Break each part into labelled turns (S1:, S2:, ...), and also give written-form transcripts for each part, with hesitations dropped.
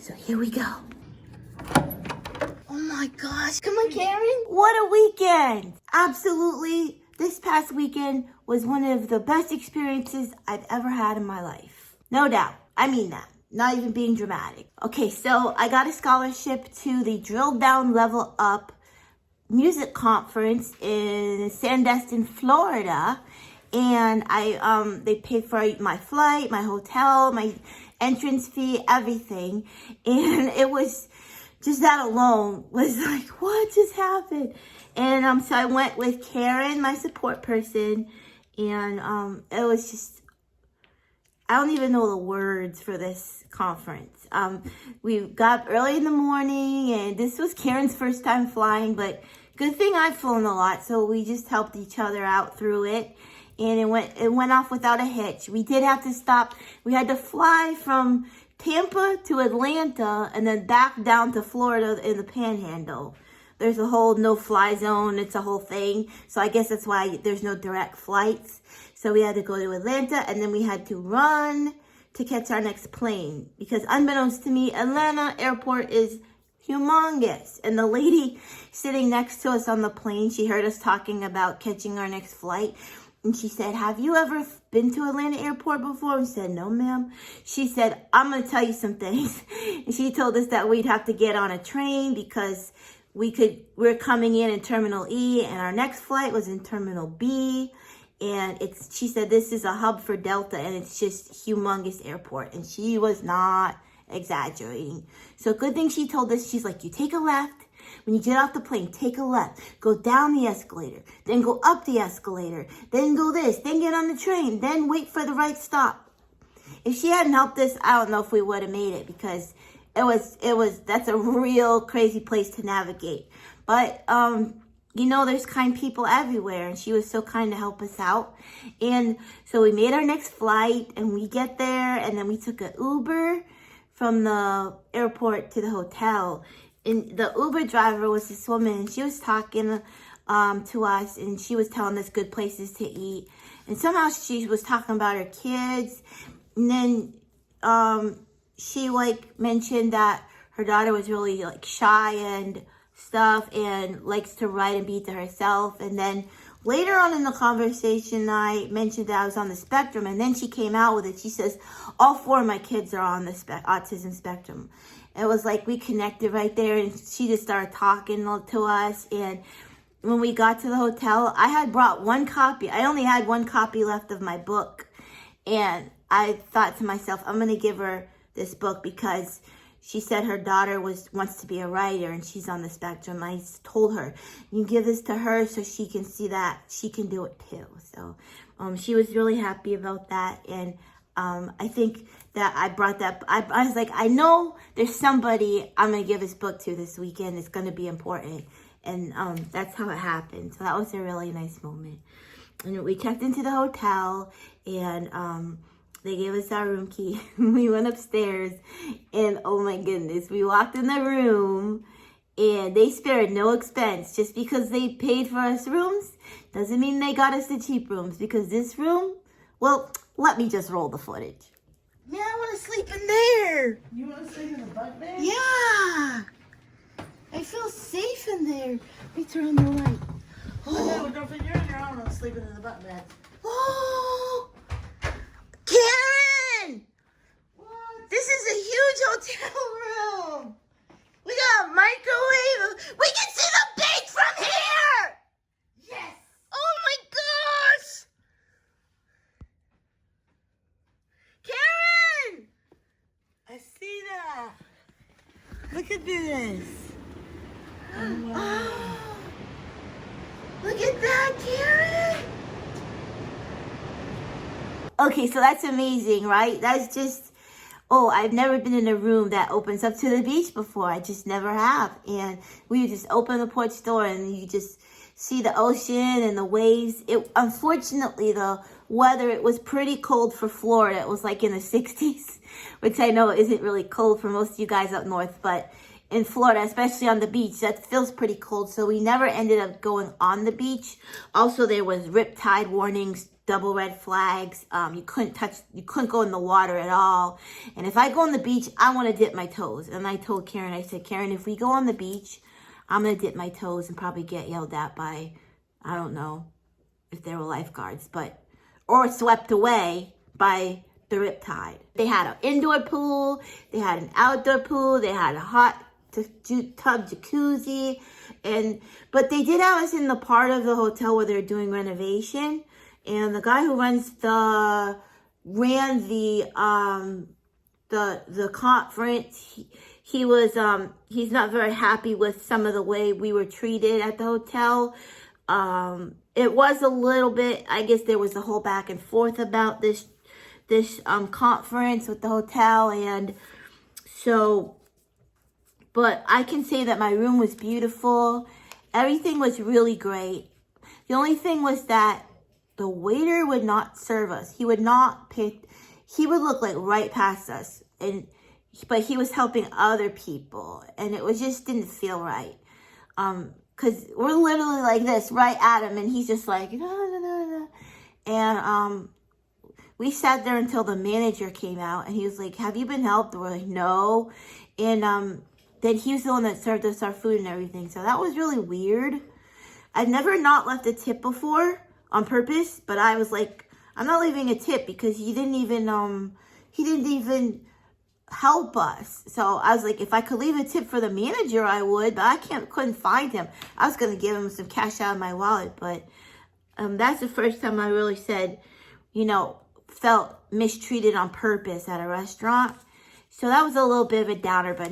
S1: So here we go. Oh my gosh, come on, Karen. What a weekend. Absolutely, this past weekend was one of the best experiences I've ever had in my life. No doubt, I mean that. Not even being dramatic. Okay, so I got a scholarship to the Drill Down Level Up music conference in Sandestin, Florida. And they paid for my flight, my hotel, my entrance fee, everything. And it was just that alone was like, what just happened? And so I went with Karen, my support person, and it was just, I don't even know the words for this conference. We got up early in the morning, and this was Karen's first time flying, but good thing I've flown a lot, so we just helped each other out through it. And it went off without a hitch. We did have to stop. We had to fly from Tampa to Atlanta and then back down to Florida in the Panhandle. There's a whole no-fly zone. It's a whole thing. So I guess that's why there's no direct flights. So we had to go to Atlanta, and then we had to run to catch our next plane. Because unbeknownst to me, Atlanta airport is humongous. And the lady sitting next to us on the plane, she heard us talking about catching our next flight. And she said, have you ever been to Atlanta airport before? We said, no, ma'am. She said, I'm going to tell you some things. And she told us that we'd have to get on a train because we're coming in Terminal E, and our next flight was in Terminal B. And she said, this is a hub for Delta, and it's just humongous airport. And she was not exaggerating. So good thing she told us. She's like, you take a left. When you get off the plane, take a left, go down the escalator, then go up the escalator, then go this, then get on the train, then wait for the right stop. If she hadn't helped us, I don't know if we would have made it, because that's a real crazy place to navigate. But, there's kind people everywhere, and she was so kind to help us out. And so we made our next flight, and we get there, and then we took an Uber from the airport to the hotel. And the Uber driver was this woman, and she was talking to us, and she was telling us good places to eat. And somehow she was talking about her kids. And then she mentioned that her daughter was really shy and stuff, and likes to write and be to herself. And then later on in the conversation, I mentioned that I was on the spectrum, and then she came out with it. She says, all 4 of my kids are on the autism spectrum. It was like we connected right there, and she just started talking to us. And when we got to the hotel, I had brought one copy. I only had one copy left of my book. And I thought to myself, I'm going to give her this book because she said her daughter wants to be a writer, and she's on the spectrum. I told her, you give this to her so she can see that she can do it too. So she was really happy about that. And I think that I brought that. I was like, I know there's somebody I'm going to give this book to this weekend. It's going to be important. And that's how it happened. So that was a really nice moment. And we checked into the hotel, and they gave us our room key. We went upstairs, and oh my goodness, we walked in the room, and they spared no expense. Just because they paid for us rooms doesn't mean they got us the cheap rooms, because this room, well, let me just roll the footage. Man, I want to sleep in there.
S2: You want to sleep in the bunk bed?
S1: Yeah. I feel safe in there. Let me turn on the light.
S2: Oh, don't forget you're on your own. I'm sleeping in the bunk bed.
S1: Oh, Karen!
S2: What?
S1: This is a huge hotel room. We got a microwave. We can see the beach from here.
S2: Yes.
S1: Oh my gosh. Karen!
S2: I see that. Look at this. Oh, wow.
S1: Oh, look at that, Karen. Okay, so that's amazing, right? That's just, I've never been in a room that opens up to the beach before. I just never have. And we just open the porch door, and you just see the ocean and the waves. Unfortunately, the weather, it was pretty cold for Florida. It was like in the 60s, which I know isn't really cold for most of you guys up north, but in Florida, especially on the beach, that feels pretty cold. So we never ended up going on the beach. Also, there was riptide warnings double red flags. You couldn't go in the water at all. And if I go on the beach, I want to dip my toes. And I told Karen, I said, Karen, if we go on the beach, I'm going to dip my toes and probably get yelled at by, I don't know if there were lifeguards, or swept away by the riptide. They had an indoor pool, they had an outdoor pool, they had a hot tub jacuzzi, but they did have us in the part of the hotel where they're doing renovation, and the guy who ran the conference, he's not very happy with some of the way we were treated at the hotel. It was a little bit, I guess there was a whole back and forth about this conference with the hotel, and so, but I can say that my room was beautiful. Everything was really great. The only thing was that the waiter would not serve us. He would look like right past us, but he was helping other people, and it just didn't feel right. Because we're literally like this, right at him, and he's just like, no. And we sat there until the manager came out, and he was like, have you been helped? And we're like, no. And then he was the one that served us our food and everything. So that was really weird. I'd never not left a tip before on purpose, but I was like, I'm not leaving a tip because he didn't even help us. So I was like, if I could leave a tip for the manager, I would, but I couldn't find him. I was going to give him some cash out of my wallet, but that's the first time I really said, felt mistreated on purpose at a restaurant. So that was a little bit of a downer, but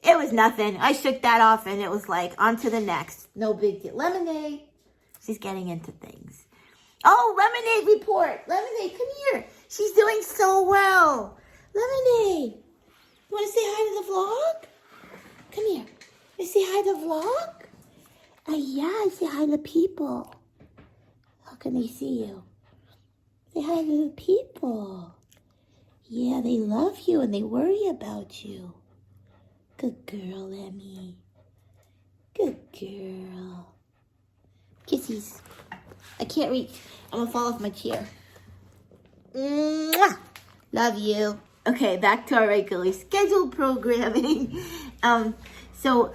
S1: it was nothing. I shook that off, and it was like, on to the next. No big deal. Lemonade. She's getting into things. Oh, Lemonade report. Lemonade, come here. She's doing so well. Lemonade. You want to say hi to the vlog? Come here. You say hi to the vlog? Yeah, I say hi to people. How can they see you? Say hi to the people. Yeah, they love you and they worry about you. Good girl, Emmy. Good girl. Kissies. I can't reach. I'm going to fall off my chair. Mwah! Love you. Okay, back to our regularly scheduled programming. So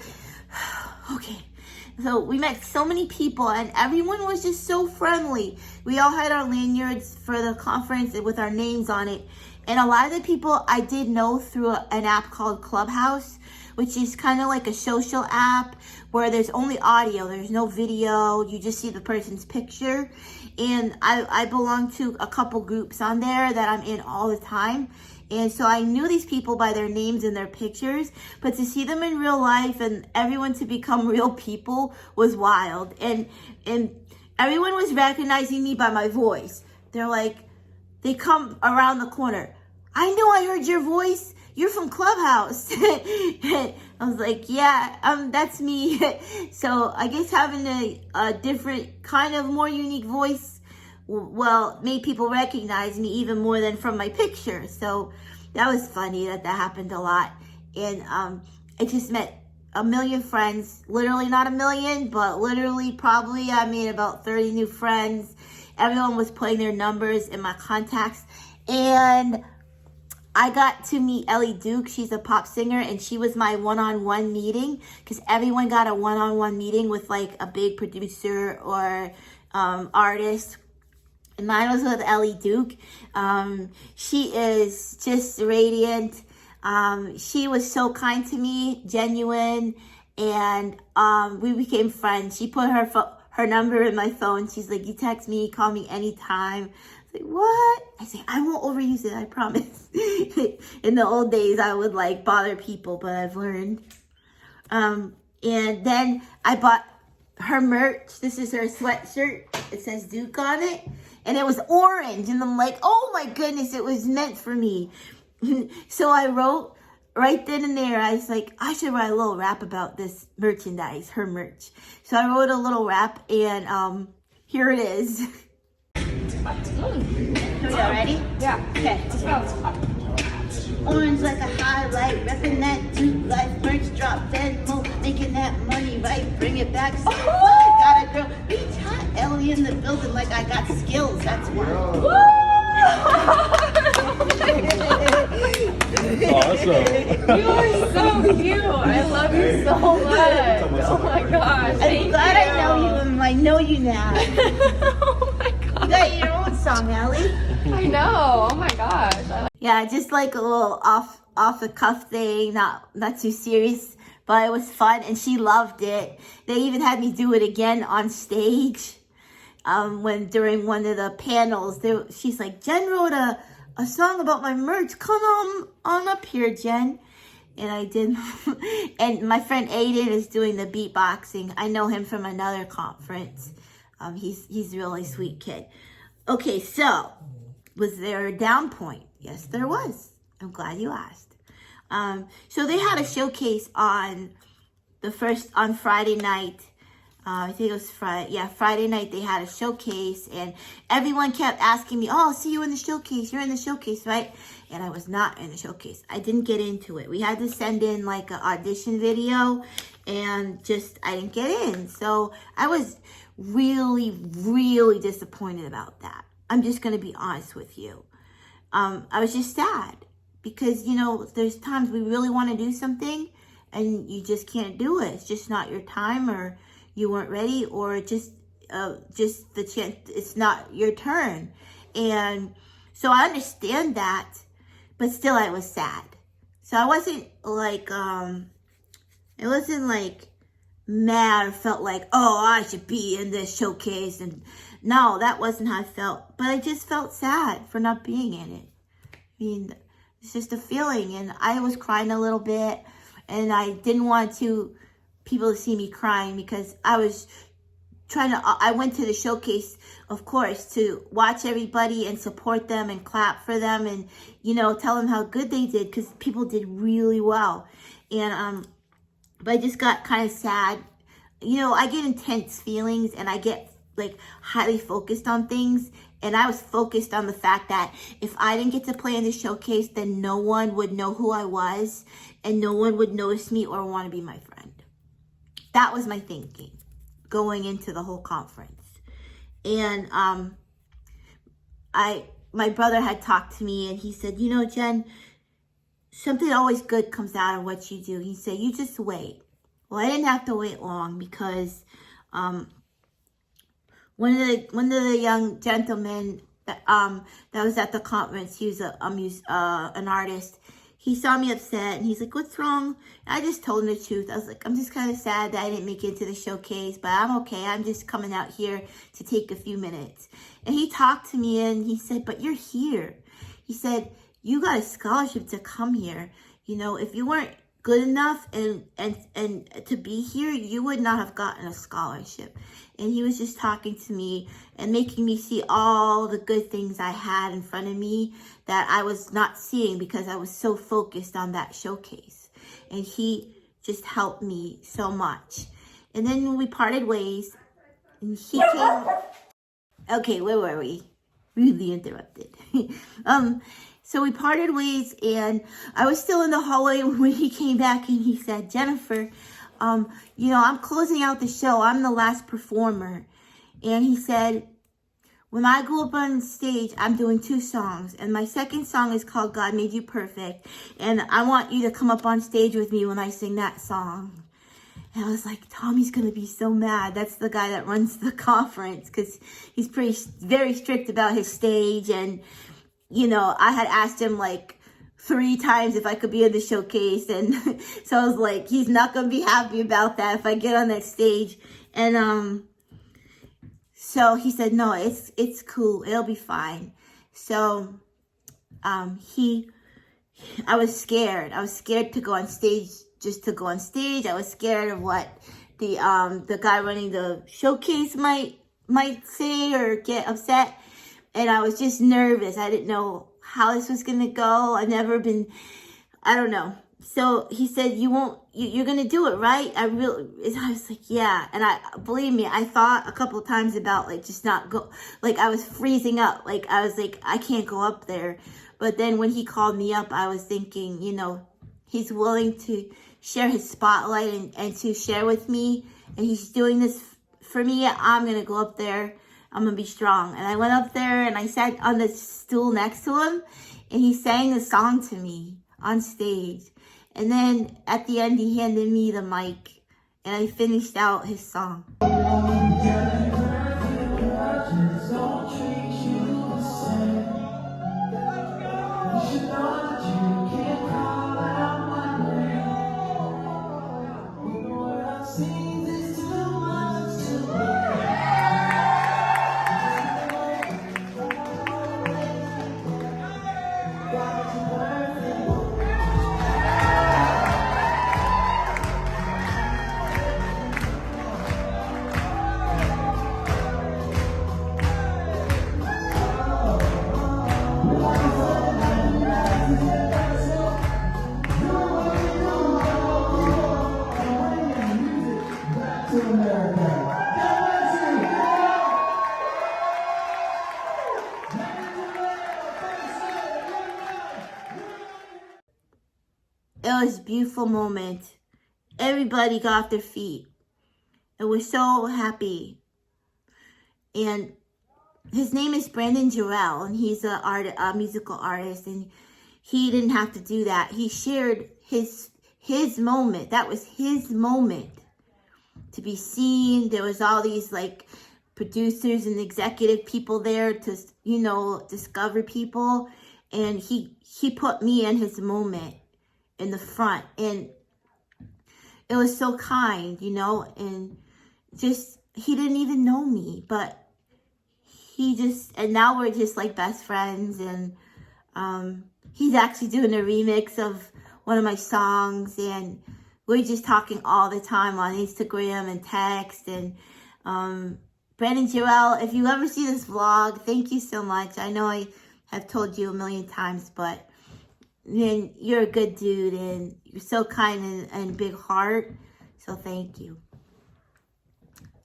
S1: we met so many people, and everyone was just so friendly. We all had our lanyards for the conference with our names on it. And a lot of the people I did know through an app called Clubhouse, which is kind of like a social app where there's only audio, there's no video, you just see the person's picture. And I belong to a couple groups on there that I'm in all the time. And so I knew these people by their names and their pictures, but to see them in real life and everyone to become real people was wild. And everyone was recognizing me by my voice. They're like, they come around the corner. I know I heard your voice. You're from Clubhouse. I was like, yeah, that's me. So I guess having a different kind of more unique voice, made people recognize me even more than from my picture. So that was funny that happened a lot. And I just met a million friends. Literally not a million, but literally probably I made about 30 new friends. Everyone was putting their numbers in my contacts. And I got to meet Ellie Duke. She's a pop singer, and she was my one-on-one meeting because everyone got a one-on-one meeting with like a big producer or artist. And mine was with Ellie Duke. She is just radiant. She was so kind to me, genuine, and we became friends. She put her number in my phone. She's like, you text me, call me anytime. I was like, what? I say, I won't overuse it, I promise. In the old days, I would like bother people, but I've learned. And then I bought her merch. This is her sweatshirt. It says Duke on it. And it was orange. And I'm like, oh my goodness, it was meant for me. So I wrote right then and there, I was like, I should write a little rap about this merchandise, her merch. So I wrote a little rap, and here it is. Here we go, ready? Yeah. Okay, let's go. Orange like a highlight, repping that Duke life, merch drop, dead move, making that money right, bring it back. So got a girl, reach hot, Ellie in the building like I got skills, that's why.
S3: you. I love you so much. Oh my gosh.
S1: I'm glad I know you and I know you now.
S3: Oh my gosh.
S1: You got your own song, Ellie.
S3: I know. Oh my gosh.
S1: Yeah, just like a little off the cuff thing, not too serious, but it was fun and she loved it. They even had me do it again on stage. When during one of the panels, she's like, Jen wrote a song about my merch. Come on up here, Jen. And I did. And my friend Aiden is doing the beatboxing. I know him from another conference. He's a really sweet kid. Okay, so was there a down point? Yes, there was. I'm glad you asked. So they had a showcase on Friday night. I think it was Friday. Yeah, Friday night they had a showcase, and everyone kept asking me, "Oh, I'll see you in the showcase. You're in the showcase, right?" And I was not in the showcase. I didn't get into it. We had to send in like an audition video, and I didn't get in. So I was really, really disappointed about that. I'm just gonna be honest with you. I was just sad because there's times we really want to do something, and you just can't do it. It's just not your time, or you weren't ready, or just the chance, it's not your turn. And so I understand that, but still I was sad. So I wasn't like, it wasn't like mad or felt like, oh, I should be in this showcase. And no, that wasn't how I felt. But I just felt sad for not being in it. I mean, it's just a feeling. And I was crying a little bit, and I didn't want people to see me crying because I was I went to the showcase, of course, to watch everybody and support them and clap for them and, tell them how good they did, because people did really well. And, but I just got kind of sad. I get intense feelings, and I get like highly focused on things. And I was focused on the fact that if I didn't get to play in the showcase, then no one would know who I was, and no one would notice me or want to be my friend. That was my thinking going into the whole conference. And my brother had talked to me, and he said, Jen, something always good comes out of what you do. He said, you just wait. Well, I didn't have to wait long, because one of the young gentlemen that was at the conference, he was an artist. He saw me upset, and he's like, what's wrong? I just told him the truth. I was like, I'm just kind of sad that I didn't make it to the showcase, but I'm okay. I'm just coming out here to take a few minutes. And he talked to me, and he said, but you're here. He said, you got a scholarship to come here. If you weren't good enough and to be here, you would not have gotten a scholarship. And he was just talking to me and making me see all the good things I had in front of me that I was not seeing because I was so focused on that showcase. And he just helped me so much. And then we parted ways, and he came. Okay, where were we? Rudely interrupted. So we parted ways, and I was still in the hallway when he came back, and he said, Jennifer, I'm closing out the show. I'm the last performer. And he said, when I go up on stage, I'm doing 2 songs. And my second song is called God Made You Perfect. And I want you to come up on stage with me when I sing that song. And I was like, Tommy's going to be so mad. That's the guy that runs the conference, because he's very strict about his stage. And, I had asked him like 3 times if I could be in the showcase. And so I was like, he's not going to be happy about that if I get on that stage. And so he said, no, it's cool. It'll be fine. So I was scared. I was scared to go on stage, just to go on stage. I was scared of what the guy running the showcase might say or get upset. And I was just nervous. I didn't know how this was going to go. I don't know. So he said, you're going to do it, right? I was like, yeah. And believe me, I thought a couple of times about like, just not go, like I was freezing up. Like I was like, I can't go up there. But then when he called me up, I was thinking, he's willing to share his spotlight and to share with me. And he's doing this for me. I'm going to go up there. I'm going to be strong. And I went up there, and I sat on the stool next to him, and he sang the song to me on stage. And then at the end, he handed me the mic, and I finished out his song. It was a beautiful moment. Everybody got off their feet. It was so happy. And his name is Brandon Jarrell, and he's a musical artist, and he didn't have to do that. He shared his moment. That was his moment to be seen. There was all these like producers and executive people there to, you know, discover people, and he put me in his moment in the front, and it was so kind, you know, and just, he didn't even know me, but and now we're just like best friends, and he's actually doing a remix of one of my songs, and we're just talking all the time on Instagram and text. And Brandon Jarrell, if you ever see this vlog, thank you so much. I know I have told you a million times, but man, you're a good dude, and you're so kind and big heart, so thank you.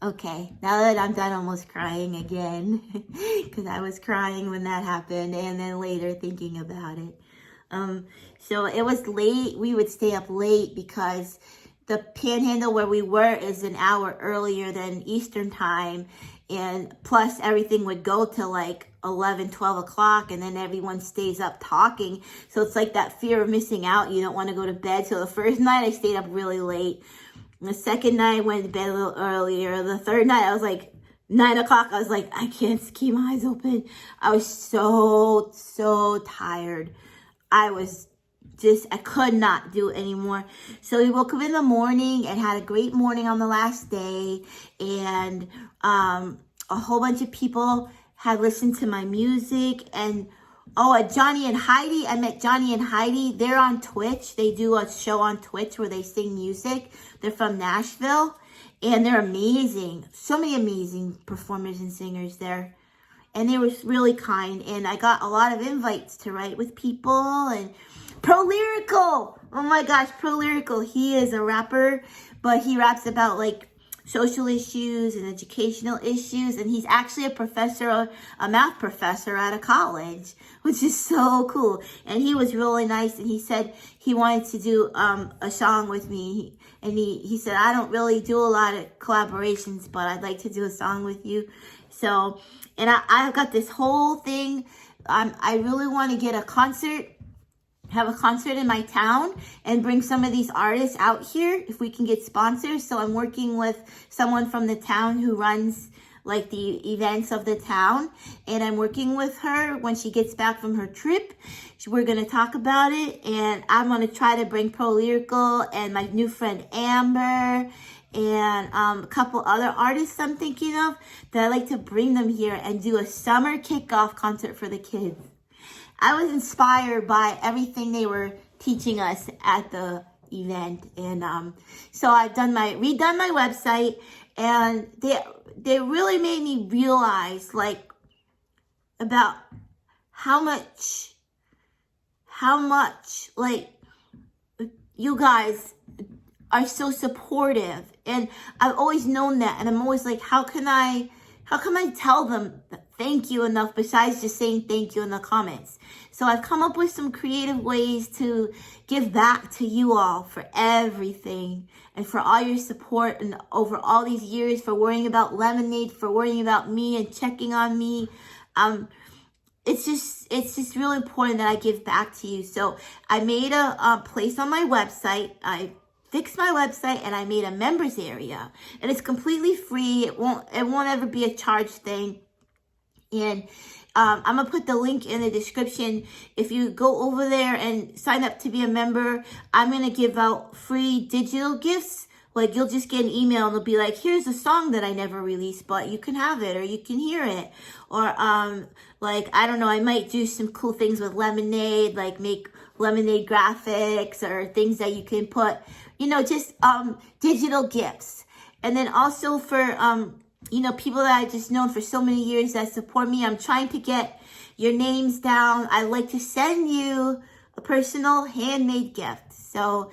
S1: Okay, now that I'm done almost crying again, because I was crying when that happened, and then later thinking about it. So it was late. We would stay up late because the Panhandle where we were is an hour earlier than Eastern time, and plus everything would go till like 11, 12 o'clock, and then everyone stays up talking. So it's like that fear of missing out. You don't want to go to bed. So the first night I stayed up really late. The second night I went to bed a little earlier. The third night I was like 9 o'clock. I was like, I can't keep my eyes open. I was so tired. I could not do it anymore. So we woke up in the morning and had a great morning on the last day. And a whole bunch of people had listened to my music. And Johnny and Heidi, I met Johnny and Heidi. They're on Twitch. They do a show on Twitch where they sing music. They're from Nashville, and they're amazing. So many amazing performers and singers there. And they were really kind. And I got a lot of invites to write with people. And Pro Lyrical, oh my gosh, Pro Lyrical. He is a rapper, but he raps about like social issues and educational issues, and he's actually a math professor at a college, which is so cool. And he was really nice, and he said he wanted to do a song with me, and he said, I don't really do a lot of collaborations, but I'd like to do a song with you. So, and I've got this whole thing. I really want to get have a concert in my town and bring some of these artists out here if we can get sponsors. So I'm working with someone from the town who runs like the events of the town, and I'm working with her when she gets back from her trip. We're going to talk about it, and I'm going to try to bring Pro Lyrical and my new friend Amber and a couple other artists I'm thinking of that I'd like to bring them here and do a summer kickoff concert for the kids. I was inspired by everything they were teaching us at the event, and so I've redone my website, and they really made me realize like about how much like you guys are so supportive, and I've always known that, and I'm always like, how can I tell them thank you enough besides just saying thank you in the comments? So I've come up with some creative ways to give back to you all for everything and for all your support and over all these years, for worrying about Lemonade, for worrying about me and checking on me. it's just really important that I give back to you. So I made a place on my website. I fixed my website and I made a members area, and it's completely free. It won't ever be a charge thing. And I'm gonna put the link in the description. If you go over there and sign up to be a member, I'm gonna give out free digital gifts. Like, you'll just get an email and it'll be like, here's a song that I never released, but you can have it, or you can hear it. Or, like, I don't know, I might do some cool things with Lemonade, like make Lemonade graphics or things that you can put, you know, just digital gifts. And then also for, you know, people that I've just known for so many years that support me, I'm trying to get your names down. I'd like to send you a personal handmade gift. So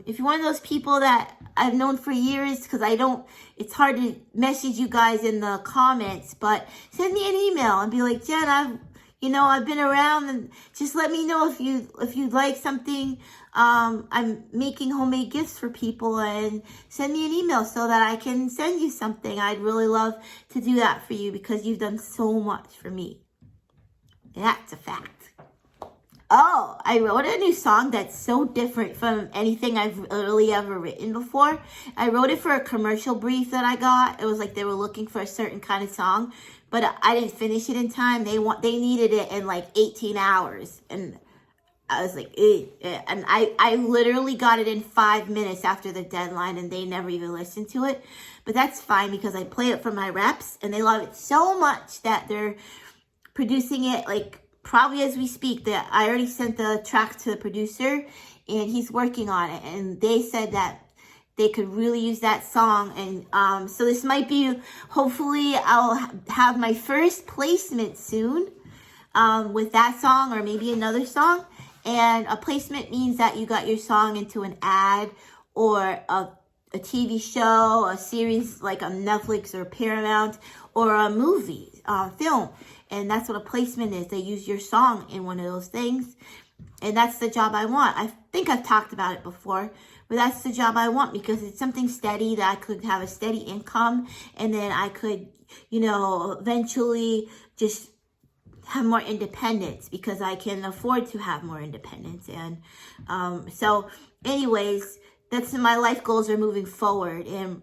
S1: if you're one of those people that I've known for years, because it's hard to message you guys in the comments, but send me an email and be like, Jen, I've been around, and just let me know if you'd like something. I'm making homemade gifts for people, and send me an email so that I can send you something. I'd really love to do that for you because you've done so much for me. That's a fact. Oh, I wrote a new song that's so different from anything I've really ever written before. I wrote it for a commercial brief that I got. It was like they were looking for a certain kind of song, but I didn't finish it in time. They needed it in like 18 hours. And I was like, and I literally got it in 5 minutes after the deadline, and they never even listened to it. But that's fine because I play it for my reps, and they love it so much that they're producing it like probably as we speak. That I already sent the track to the producer, and he's working on it. And they said that they could really use that song. And so this might be, hopefully I'll have my first placement soon with that song, or maybe another song. And a placement means that you got your song into an ad or a TV show, a series like on Netflix or Paramount, or a movie, film. And that's what a placement is. They use your song in one of those things. And that's the job I want. I think I've talked about it before, but that's the job I want because it's something steady that I could have a steady income. And then I could, eventually just have more independence because I can afford to have more independence. And so anyways, that's my life goals are moving forward. And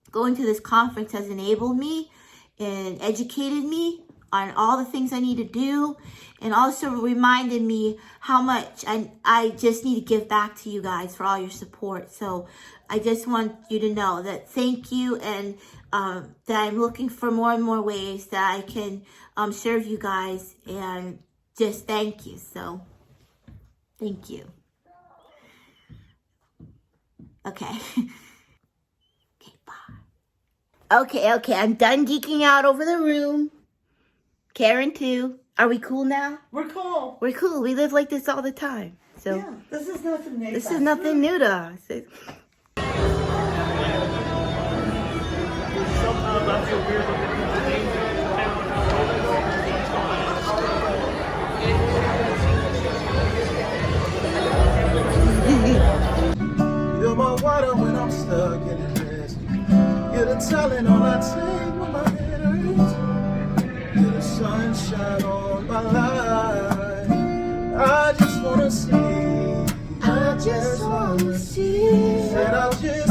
S1: going to this conference has enabled me and educated me on all the things I need to do, and also reminded me how much I just need to give back to you guys for all your support. So I just want you to know that thank you, and that I'm looking for more and more ways that I can serve you guys, and just thank you. So thank you. Okay. Okay, bye. Okay, I'm done geeking out over the room. Karen too. Are we cool now?
S2: We're cool.
S1: We're cool. We live like this all the time. So
S2: Yeah, this is nothing new.
S1: this is nothing new to us.
S4: Sometimes I feel weird looking at the names
S5: You're my water when I'm stuck in a mess. You're the talent on I take when my head hurts. You're the sunshine on my life. I just wanna see. I just wanna see. Said I just